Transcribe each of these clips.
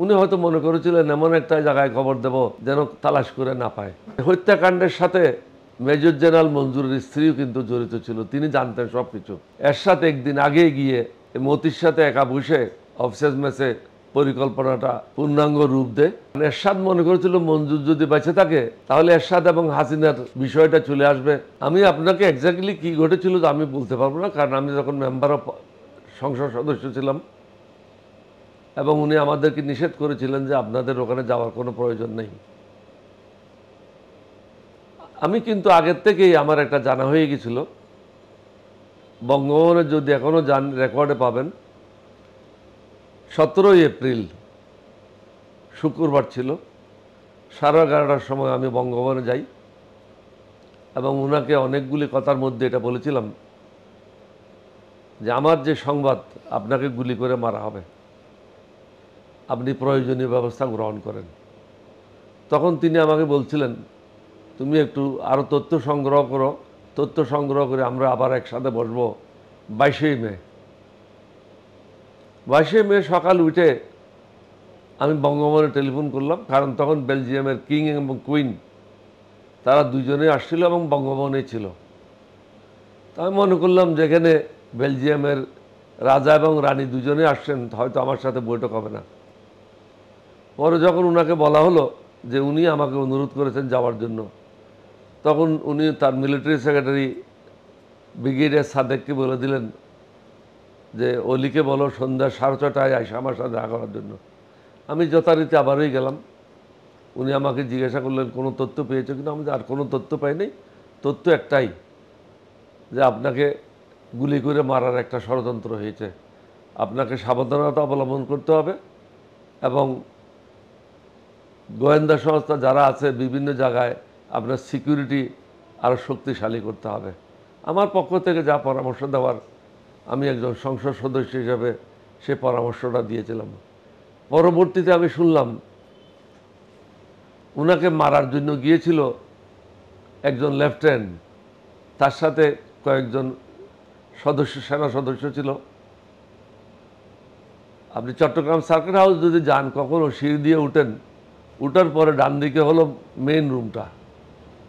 উনি হয়তো মনে করেছিলেন এমন একটা জায়গায় খবর দেব যেন তালাশ করে না পায়। হত্যাকাণ্ডের সাথে মেজর জেনারেল মঞ্জুরের স্ত্রীও কিন্তু জড়িত ছিল, তিনি জানতেন সব কিছু। এরশাদ একদিন আগে গিয়ে মতির সাথে একা বসে অফিসার্স মেসে পরিকল্পনাটা পূর্ণাঙ্গ রূপ দেয়। এরশাদ মনে করেছিল মঞ্জুর যদি বেঁচে থাকে তাহলে এরশাদ এবং হাসিনার বিষয়টা চলে আসবে। আমি আপনাকে এক্স্যাক্টলি কি ঘটেছিল আমি বলতে পারবো না, কারণ আমি যখন মেম্বার অফ সংসদ সদস্য ছিলাম এবং উনি আমাদেরকে নিষেধ করেছিলেন যে আপনাদের ওখানে যাওয়ার কোনো প্রয়োজন নেই। আমি কিন্তু আগের থেকেই আমার একটা জানা হয়ে গেছিল, বঙ্গভবনে যদি এখনও যান রেকর্ডে পাবেন 17 এপ্রিল শুক্রবার ছিল, 11:30টার সময় আমি বঙ্গভবনে যাই এবং ওনাকে অনেকগুলি কথার মধ্যে এটা বলেছিলাম যে আমার যে সংবাদ আপনাকে গুলি করে মারা হবে, আপনি প্রয়োজনীয় ব্যবস্থা গ্রহণ করেন। তখন তিনি আমাকে বলছিলেন তুমি একটু আরও তথ্য সংগ্রহ করো, তথ্য সংগ্রহ করে আমরা আবার একসাথে বসবো 22শে মে। 22শে মে সকাল উঠে আমি বঙ্গভবনে টেলিফোন করলাম, কারণ তখন বেলজিয়ামের কিং এবং কুইন তারা দুজনেই আসছিল এবং বঙ্গভবনেই ছিল। তা আমি মনে করলাম যেখানে বেলজিয়ামের রাজা এবং রানী দুজনে আসছেন হয়তো আমার সাথে বৈঠক হবে না। পরে যখন ওনাকে বলা হলো যে উনি আমাকে অনুরোধ করেছেন যাওয়ার জন্য, তখন উনি তার মিলিটারি সেক্রেটারি ব্রিগেডিয়ার সাদেককে বলে দিলেন যে অলিকে বলো সন্ধ্যা 6:30টায় আসে আমার সাথে দেখা করার জন্য। আমি যথারীতি আবারই গেলাম। উনি আমাকে জিজ্ঞাসা করলেন কোনো তথ্য পেয়েছো কিনা। আমি আর কোনো তথ্য পাইনি, তথ্য একটাই যে আপনাকে গুলি করে মারার একটা ষড়যন্ত্র হয়েছে, আপনাকে সাবধানতা অবলম্বন করতে হবে এবং গোয়েন্দা সংস্থা যারা আছে বিভিন্ন জায়গায় আপনার সিকিউরিটি আরও শক্তিশালী করতে হবে। আমার পক্ষ থেকে যা পরামর্শ দেওয়ার আমি একজন সংসদ সদস্য হিসেবে সে পরামর্শটা দিয়েছিলাম। পরবর্তীতে আমি শুনলাম ওনাকে মারার জন্য গিয়েছিল একজন লেফটেন্যান্ট, তার সাথে কয়েকজন সদস্য সেনা সদস্য ছিল। আপনি চট্টগ্রাম সার্কিট হাউস যদি যান কখনো সিঁড়ি দিয়ে উঠেন, উঠার পরে ডান দিকে হলো মেইন রুমটা,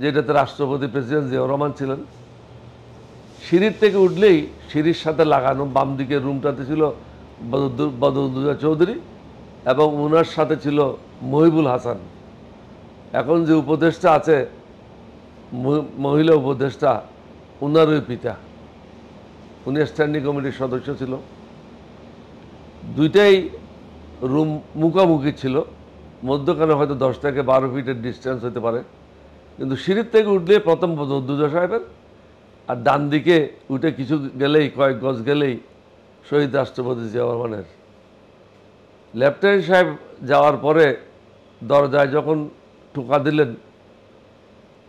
যেটাতে রাষ্ট্রপতি প্রেসিডেন্ট জিয়াউর রহমান ছিলেন। সিঁড়ির থেকে উঠলেই সিঁড়ির সাথে লাগানো বাম দিকের রুমটাতে ছিল বদরুদ্দোজা চৌধুরী এবং ওনার সাথে ছিল মহিবুল হাসান। এখন যে উপদেষ্টা আছে মহিলা উপদেষ্টা, ওনারই পিতা, উনি স্ট্যান্ডিং কমিটির সদস্য ছিল। দুইটাই রুম মুখোমুখি ছিল, মধ্যখানে হয়তো 10 থেকে 12 ফিটের ডিস্টেন্স হতে পারে। কিন্তু সিঁড়ির থেকে উঠলে প্রথম বদরুদ্দোজা সাহেবের, আর ডান দিকে উঠে কিছু গেলেই কয়েক গজ গেলেই শহীদ রাষ্ট্রপতি জিয়াউর রহমানের। লেফটেন্যান্ট সাহেব যাওয়ার পরে দরজায় যখন টোকা দিলেন,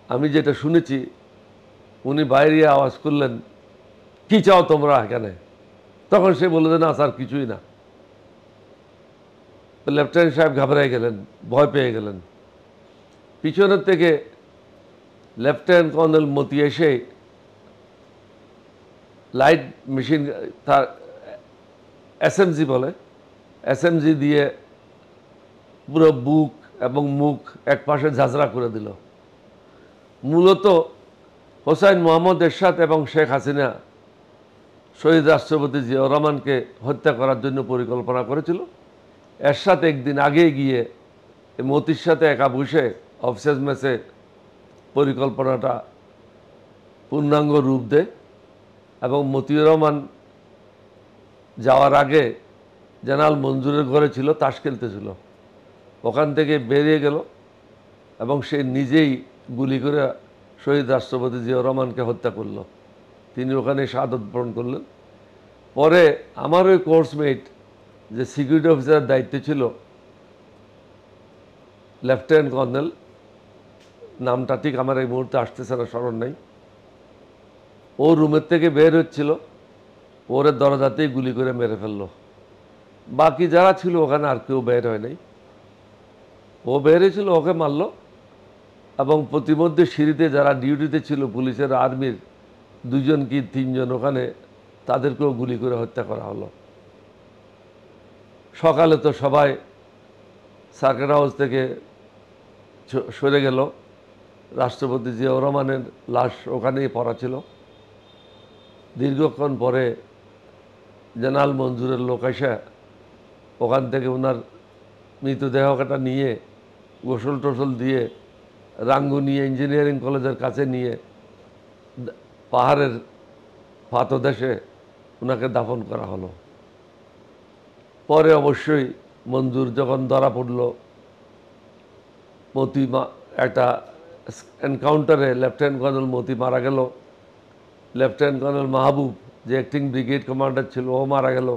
আমি যেটা শুনেছি উনি বাইরে আওয়াজ করলেন কি চাও তোমরা এখানে। তখন সে বলে না স্যার কিছুই না। লেফটেন্যান্ট সাহেব ঘাবড়ে গেলেন, ভয় পেয়ে গেলেন। পিছনের থেকে লেফটেন্যান্ট কর্নেল মতি এসে লাইট মেশিন, তার এসএমজি বলে, এসএমজি দিয়ে পুরো বুক এবং মুখ এক পাশে ঝাঁঝরা করে দিল। মূলত হোসাইন মোহাম্মদ এরশাদ এবং শেখ হাসিনা শহীদ রাষ্ট্রপতি জিয়াউর রহমানকে হত্যা করার জন্য পরিকল্পনা করেছিল। এরশাদ একদিন আগে গিয়ে মতির সাথে একা বসে অফিসার্স মেসে পরিকল্পনাটা পূর্ণাঙ্গ রূপ দেয় এবং মতিউর রহমান যাওয়ার আগে জেনারেল মঞ্জুরের ঘরে ছিল, তাস খেলতেছিল, ওখান থেকে বেরিয়ে গেল এবং সে নিজেই গুলি করে শহীদ রাষ্ট্রপতি জিয়াউর রহমানকে হত্যা করল। তিনি ওখানে শাহাদত বরণ করলেন। পরে আমার ওই কোর্সমেট যে সিকিউরিটি অফিসারের দায়িত্বে ছিল, লেফটেন্যান্ট কর্নেল, নামটা ঠিক আমার এই মুহূর্তে আসতেছে না, স্মরণ নেই, ও রুমের থেকে বের হচ্ছিল, ওর দরজাতেই গুলি করে মেরে ফেললো। বাকি যারা ছিল ওখানে আর কেউ বের হয় নাই, ও বের হয়েছিল, ওকে মারল এবং প্রতিমধ্যে সিঁড়িতে যারা ডিউটিতে ছিল পুলিশের আর্মির 2জন কি 3জন ওখানে, তাদেরকেও গুলি করে হত্যা করা হলো। সকালে তো সবাই সার্কিট হাউস থেকে সরে গেল। রাষ্ট্রপতি জিয়াউর রহমানের লাশ ওখানেই পড়া ছিল। দীর্ঘক্ষণ পরে জেনারেল মঞ্জুরের লোক এসে ওখান থেকে ওনার মৃতদেহটা নিয়ে গোসল টোসল দিয়ে রাঙ্গুনিয়া ইঞ্জিনিয়ারিং কলেজের কাছে নিয়ে পাহাড়ের পাদদেশে ওনাকে দাফন করা হলো। পরে অবশ্যই মঞ্জুর যখন ধরা পড়ল, মতি একটা এনকাউন্টারে লেফটেন্যান্ট কর্নেল মতি মারা গেল, লেফটেন্যান্ট কর্নেল মাহবুব যে অ্যাক্টিং ব্রিগেড কমান্ডার ছিল ও মারা গেল।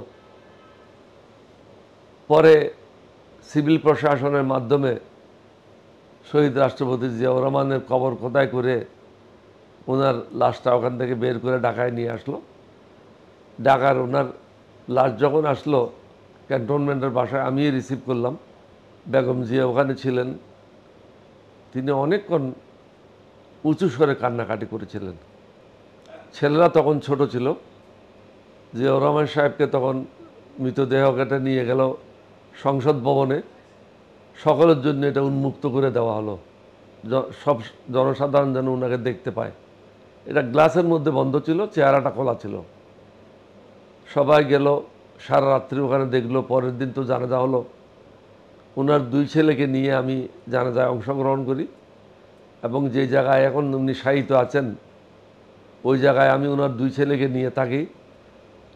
পরে সিভিল প্রশাসনের মাধ্যমে শহীদ রাষ্ট্রপতি জিয়াউর রহমানের কবর খোদাই করে ওনার লাশটা ওখান থেকে বের করে ঢাকায় নিয়ে আসলো। ঢাকার ওনার লাশ যখন আসলো ক্যান্টনমেন্টের বাসায় আমি রিসিভ করলাম। বেগম জিয়া ওখানে ছিলেন। তিনি অনেকক্ষণ উঁচু স্বরে কান্নাকাটি করেছিলেন। ছেলেরা তখন ছোট ছিল। জিয়াউর রহমান সাহেবকে তখন মৃতদেহটা নিয়ে গেল সংসদ ভবনে। সকলের জন্য এটা উন্মুক্ত করে দেওয়া হলো, সব জনসাধারণ যেন ওনাকে দেখতে পায়। এটা গ্লাসের মধ্যে বন্ধ ছিল, চেহারাটা খোলা ছিল। সবাই গেল, সারা রাত্রি ওখানে দেখলো। পরের দিন তো জানাজা হলো। ওনার দুই ছেলেকে নিয়ে আমি জানাজায় অংশগ্রহণ করি এবং যে জায়গায় এখন উনি শায়িত আছেন ওই জায়গায় আমি ওনার দুই ছেলেকে নিয়ে থাকি।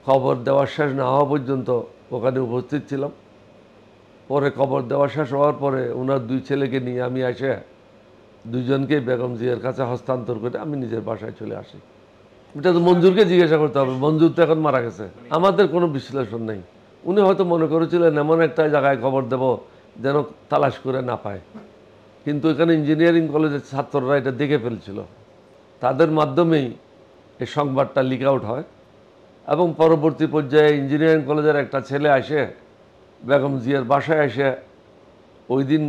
খবর দেওয়ার শেষ না হওয়া পর্যন্ত ওখানে উপস্থিত ছিলাম। পরে খবর দেওয়া শেষ হওয়ার পরে ওনার দুই ছেলেকে নিয়ে আমি এসে দুইজনকে বেগম জিয়ার কাছে হস্তান্তর করে আমি নিজের বাসায় চলে আসি। এটা তো মঞ্জুরকে জিজ্ঞাসা করতে হবে, মঞ্জুর তো এখন মারা গেছে। আমাদের কোনো বিশ্লেষণ নেই। উনি হয়তো মনে করেছিলেন এমন একটা জায়গায় খবর দেব যেন তালাশ করে না পায়, কিন্তু এখানে ইঞ্জিনিয়ারিং কলেজের ছাত্ররা এটা দেখে ফেলছিল। তাদের মাধ্যমেই এই সংবাদটা লিক আউট হয় এবং পরবর্তী পর্যায়ে ইঞ্জিনিয়ারিং কলেজের একটা ছেলে আসে বেগম জিয়ার বাসায় এসে ওই দিন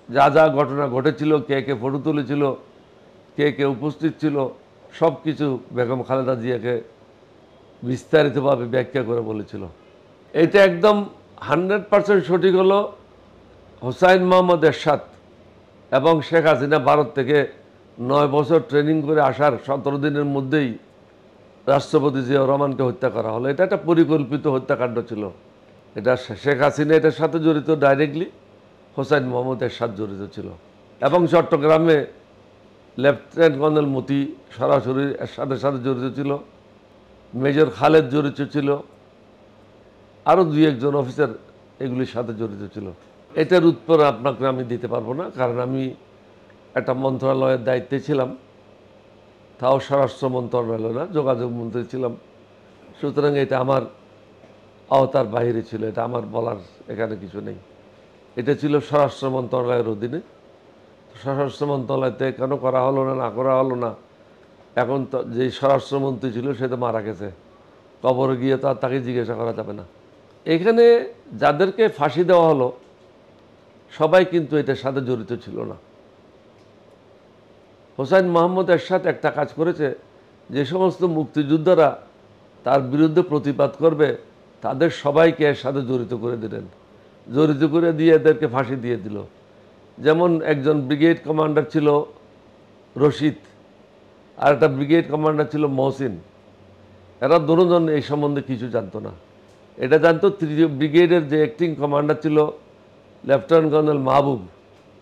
যা যা ঘটনা ঘটেছিল, কে কে ফটো তুলেছিল, কে কে উপস্থিত ছিল, সব কিছু বেগম খালেদা জিয়াকে বিস্তারিতভাবে ব্যাখ্যা করে বলেছিল। এটা একদম 100% সঠিক হলো হোসাইন মোহাম্মদ এরশাদ এবং শেখ হাসিনা ভারত থেকে 9 বছর ট্রেনিং করে আসার 17 দিনের মধ্যেই রাষ্ট্রপতি জিয়াউর রহমানকে হত্যা করা হলো। এটা একটা পরিকল্পিত হত্যাকাণ্ড ছিল। এটা শেখ হাসিনা এটার সাথে জড়িত ডাইরেক্টলি, হোসাইন মোহাম্মদ এরশাদ জড়িত ছিল এবং চট্টগ্রামে লেফটেন্যান্ট কর্নেল মতি সরাসরি এরশাদের সাথে জড়িত ছিল, মেজর খালেদ জড়িত ছিল, আরও 2-1 অফিসার এগুলির সাথে জড়িত ছিল। এটার উত্তর আপনাকে আমি দিতে পারবো না, কারণ আমি একটা মন্ত্রণালয়ের দায়িত্বে ছিলাম, তাও স্বরাষ্ট্র মন্ত্রণালয় না, যোগাযোগ মন্ত্রী ছিলাম। সুতরাং এটা আমার আওতার বাইরে ছিল, এটা আমার বলার এখানে কিছু নেই। এটা ছিল স্বরাষ্ট্র মন্ত্রণালয়ের অধীনে। স্বরাষ্ট্র মন্ত্রণালয়তে কেন করা হলো না, না করা হলো না, এখন তো যে স্বরাষ্ট্রমন্ত্রী ছিল সে তো মারা গেছে, কবরে গিয়ে তো আর তাকে জিজ্ঞাসা করা যাবে না। এখানে যাদেরকে ফাঁসি দেওয়া হলো সবাই কিন্তু এটার সাথে জড়িত ছিল না। হোসাইন মোহাম্মদ এরশাদ একটা কাজ করেছে, যে সমস্ত মুক্তিযোদ্ধারা তার বিরুদ্ধে প্রতিবাদ করবে তাদের সবাইকে এর সাথে জড়িত করে দিলেন, জড়িত করে দিয়ে এদেরকে ফাঁসি দিয়ে দিল। যেমন একজন ব্রিগেড কমান্ডার ছিল রশিদ, আর একটা ব্রিগেড কমান্ডার ছিল মহসিন। এরা দুজন এই সম্বন্ধে কিছু জানতো না। এটা জানতো 3য় ব্রিগেডের যে অ্যাক্টিং কমান্ডার ছিল লেফটেন্যান্ট কর্নেল মাহবুব,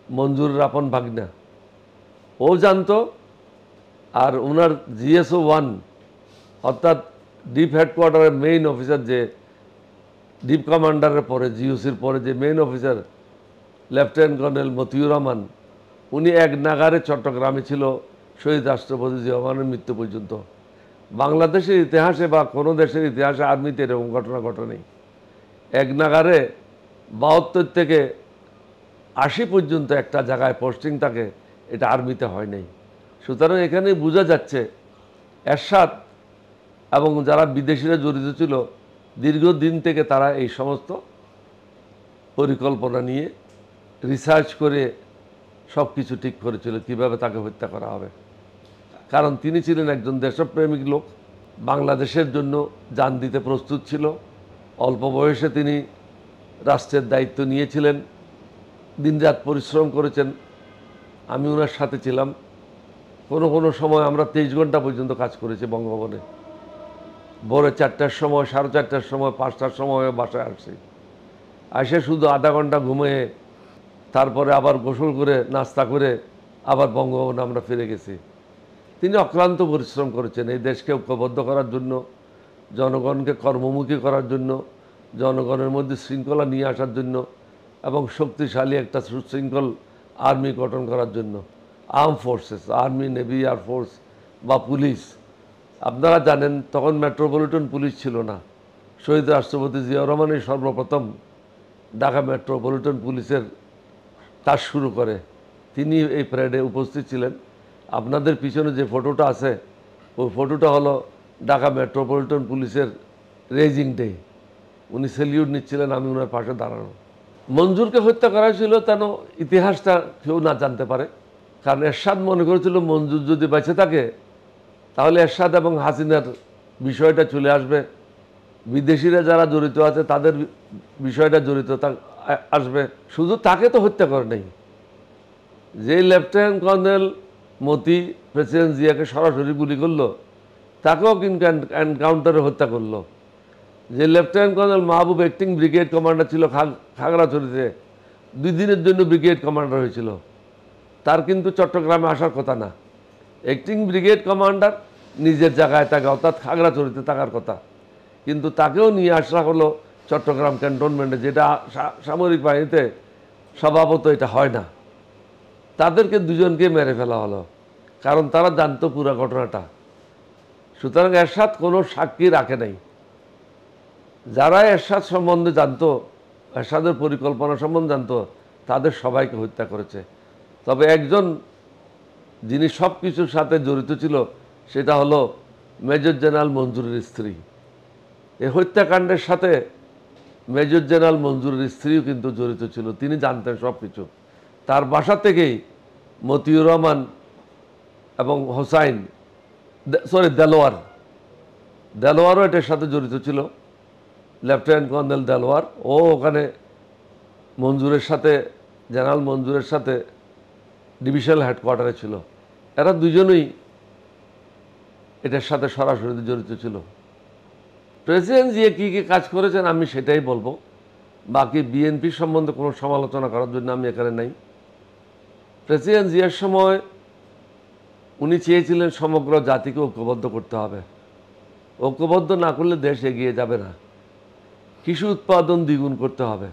মঞ্জুরের আপন ভাগনা, ও জানতো। আর ওনার জিএসও 1 অর্থাৎ ডিপ হেডকোয়ার্টারের মেইন অফিসার, যে ডিপ কমান্ডারের পরে জিওসির পরে যে main officer lieutenant colonel Motiur Rahman, উনি এক নাগারে চট্টগ্রামে ছিল শহীদ রাষ্ট্রপতি জিয়াউর রহমানের মৃত্যু পর্যন্ত। বাংলাদেশের ইতিহাসে বা কোনো দেশের ইতিহাসে আর্মিতে এরকম ঘটনা ঘটেনি। এক নাগারে 72 থেকে 80 পর্যন্ত একটা জায়গায় পোস্টিং থাকে, এটা আর্মিতে হয় নাই। সুতরাং এখানে বোঝা যাচ্ছে এরশাদ এবং যারা বিদেশিরা জড়িত ছিল দীর্ঘদিন থেকে তারা এই সমস্ত পরিকল্পনা নিয়ে রিসার্চ করে সব কিছু ঠিক করেছিল কীভাবে তাকে হত্যা করা হবে। কারণ তিনি ছিলেন একজন দেশপ্রেমিক লোক, বাংলাদেশের জন্য জান দিতে প্রস্তুত ছিল। অল্প বয়সে তিনি রাষ্ট্রের দায়িত্ব নিয়েছিলেন দিনরাত পরিশ্রম করেছেন, আমি ওনার সাথে ছিলাম। কোনো কোনো সময় আমরা 23 ঘন্টা পর্যন্ত কাজ করেছি বঙ্গভবনে। ভোরে 4টার সময়, 4:30টার সময়, 5টার সময় বাসায় আসছি। এসে শুধু আধা ঘন্টা ঘুমিয়ে তারপরে আবার গোসল করে নাস্তা করে আবার বঙ্গভবনে আমরা ফিরে গেছি। তিনি অক্লান্ত পরিশ্রম করেছেন এই দেশকে ঐক্যবদ্ধ করার জন্য, জনগণকে কর্মমুখী করার জন্য, জনগণের মধ্যে শৃঙ্খলা নিয়ে আসার জন্য এবং শক্তিশালী একটা সুশৃঙ্খল আর্মি গঠন করার জন্য। Arm forces, army, navy, air force বা পুলিশ। আপনারা জানেন তখন মেট্রোপলিটন পুলিশ ছিল না। শহীদ রাষ্ট্রপতি জিয়াউর রহমানই সর্বপ্রথম ঢাকা মেট্রোপলিটন পুলিশের কাজ শুরু করে। তিনি এই প্যারেডে উপস্থিত ছিলেন। আপনাদের পিছনে যে ফটোটা আছে ওই ফটোটা হলো ঢাকা মেট্রোপলিটন পুলিশের রেজিং ডে। উনি সেলিউট নিচ্ছিলেন, আমি ওনার পাশে দাঁড়ানো। মঞ্জুরকে হত্যা করা হয়েছিল কেন ইতিহাসটা কেউ না জানতে পারে, কারণ এরশাদ মনে করেছিল মঞ্জুর যদি বেঁচে থাকে তাহলে এরশাদ এবং হাসিনার বিষয়টা চলে আসবে, বিদেশিরা যারা জড়িত আছে তাদের বিষয়টা জড়িত আসবে। শুধু তাকে তো হত্যা করে নেই, যে লেফটেন্যান্ট কর্নেল মতি প্রেসিডেন্ট জিয়াকে সরাসরি গুলি করলো তাকেও কিন্তু এনকাউন্টারে হত্যা করলো। যে লেফটেন্যান্ট কর্নেল মাহবুব অ্যাক্টিং ব্রিগেড কমান্ডার ছিল খাগড়াছড়িতে, 2 দিনের জন্য ব্রিগেড কমান্ডার হয়েছিল, তার কিন্তু চট্টগ্রামে আসার কথা না। অ্যাক্টিং ব্রিগেড কমান্ডার নিজের জায়গায় থাকে, অর্থাৎ খাগড়াছড়িতে থাকার কথা, কিন্তু তাকেও নিয়ে আসা হলো চট্টগ্রাম ক্যান্টনমেন্টে, যেটা সামরিক বাহিনীতে স্বভাবত এটা হয় না। তাদেরকে দুজনকে মেরে ফেলা হলো, কারণ তারা জানতো পুরো ঘটনাটা। সুতরাং এরশাদ কোনো সাক্ষী রাখে নাই। যারা এরশাদ সম্বন্ধে জানতো, এরশাদের পরিকল্পনা সম্বন্ধে জানতো, তাদের সবাইকে হত্যা করেছে। তবে একজন যিনি সব কিছুর সাথে জড়িত ছিল সেটা হলো মেজর জেনারেল মঞ্জুরের স্ত্রী। এই হত্যাকাণ্ডের সাথে মেজর জেনারেল মঞ্জুরের স্ত্রীও কিন্তু জড়িত ছিল, তিনি জানতেন সব কিছু। তার বাসা থেকেই মতিউর রহমান এবং দেলোয়ারও এটার সাথে জড়িত ছিল। লেফটেন্যান্ট কর্নেল দেলোয়ার ও ওখানে মঞ্জুরের সাথে, জেনারেল মঞ্জুরের সাথে ডিভিশনাল হেডকোয়ার্টারে ছিল। এরা দুজনেই এটার সাথে সরাসরি জড়িত ছিল। প্রেসিডেন্ট জিয়া কী কী কাজ করেছেন আমি সেটাই বলবো, বাকি বিএনপি সম্বন্ধে কোনো সমালোচনা করার জন্য আমি এখানে নাই। প্রেসিডেন্ট জিয়ার সময় উনি চেয়েছিলেন সমগ্র জাতিকে ঐক্যবদ্ধ করতে হবে। ঐক্যবদ্ধ না করলে দেশ এগিয়ে যাবে না। কৃষি উৎপাদন দ্বিগুণ করতে হবে,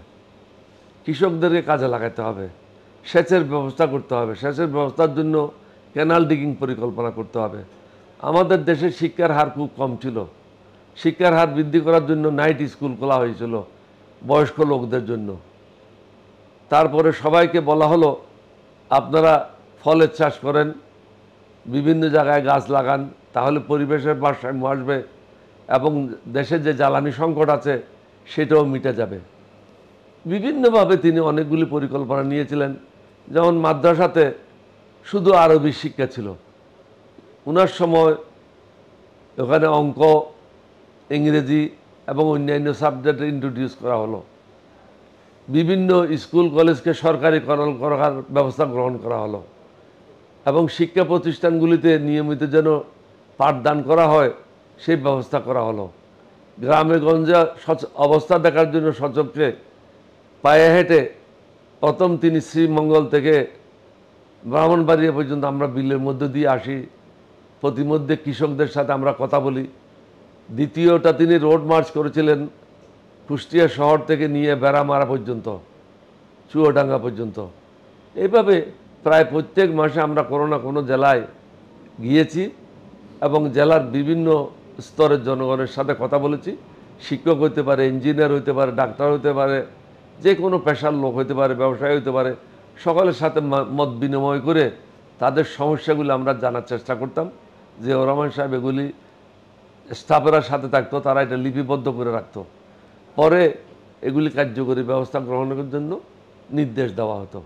কৃষকদেরকে কাজে লাগাতে হবে, সেচের ব্যবস্থা করতে হবে, সেচের ব্যবস্থার জন্য ক্যানাল ডিগিং পরিকল্পনা করতে হবে। আমাদের দেশে শিক্ষার হার খুব কম ছিল, শিক্ষার হার বৃদ্ধি করার জন্য নাইট স্কুল খোলা হয়েছিল বয়স্ক লোকদের জন্য। তারপরে সবাইকে বলা হলো আপনারা ফলের চাষ করেন, বিভিন্ন জায়গায় গাছ লাগান, তাহলে পরিবেশের ভারসাম্য আসবে এবং দেশের যে জ্বালানি সংকট আছে সেটাও মিটে যাবে। বিভিন্নভাবে তিনি অনেকগুলি পরিকল্পনা নিয়েছিলেন। যেমন মাদ্রাসাতে শুধু আরবি শিক্ষা ছিল, ওনার সময় ওখানে অঙ্ক, ইংরেজি এবং অন্যান্য সাবজেক্ট ইন্ট্রোডিউস করা হলো। বিভিন্ন স্কুল কলেজকে সরকারিকরণ করার ব্যবস্থা গ্রহণ করা হলো এবং শিক্ষা প্রতিষ্ঠানগুলিতে নিয়মিত যেন পাঠদান করা হয় সেই ব্যবস্থা করা হলো। গ্রামে গঞ্জে অবস্থা দেখার জন্য সচক্ষে পায়ে হেঁটে প্রথম তিনি শ্রীমঙ্গল থেকে ব্রাহ্মণবাড়িয়া পর্যন্ত আমরা বিলের মধ্যে দিয়ে আসি, প্রতিমধ্যে কৃষকদের সাথে আমরা কথা বলি। দ্বিতীয়টা তিনি রোড মার্চ করেছিলেন কুষ্টিয়া শহর থেকে নিয়ে বেড়ামারা পর্যন্ত, চুয়াডাঙ্গা পর্যন্ত। এইভাবে প্রায় প্রত্যেক মাসে আমরা কোনো না কোনো জেলায় গিয়েছি এবং জেলার বিভিন্ন স্তরের জনগণের সাথে কথা বলেছি। শিক্ষক হতে পারে, ইঞ্জিনিয়ার হতে পারে, ডাক্তার হতে পারে, যে কোনো পেশার লোক হতে পারে, ব্যবসায়ী হতে পারে, সকলের সাথে মত বিনিময় করে তাদের সমস্যাগুলি আমরা জানার চেষ্টা করতাম। জিয়াউর রহমান সাহেব এগুলি স্টাফেরা সাথে থাকতো, তারা এটা লিপিবদ্ধ করে রাখতো, পরে এগুলি কার্যকরী ব্যবস্থা গ্রহণের জন্য নির্দেশ দেওয়া হতো।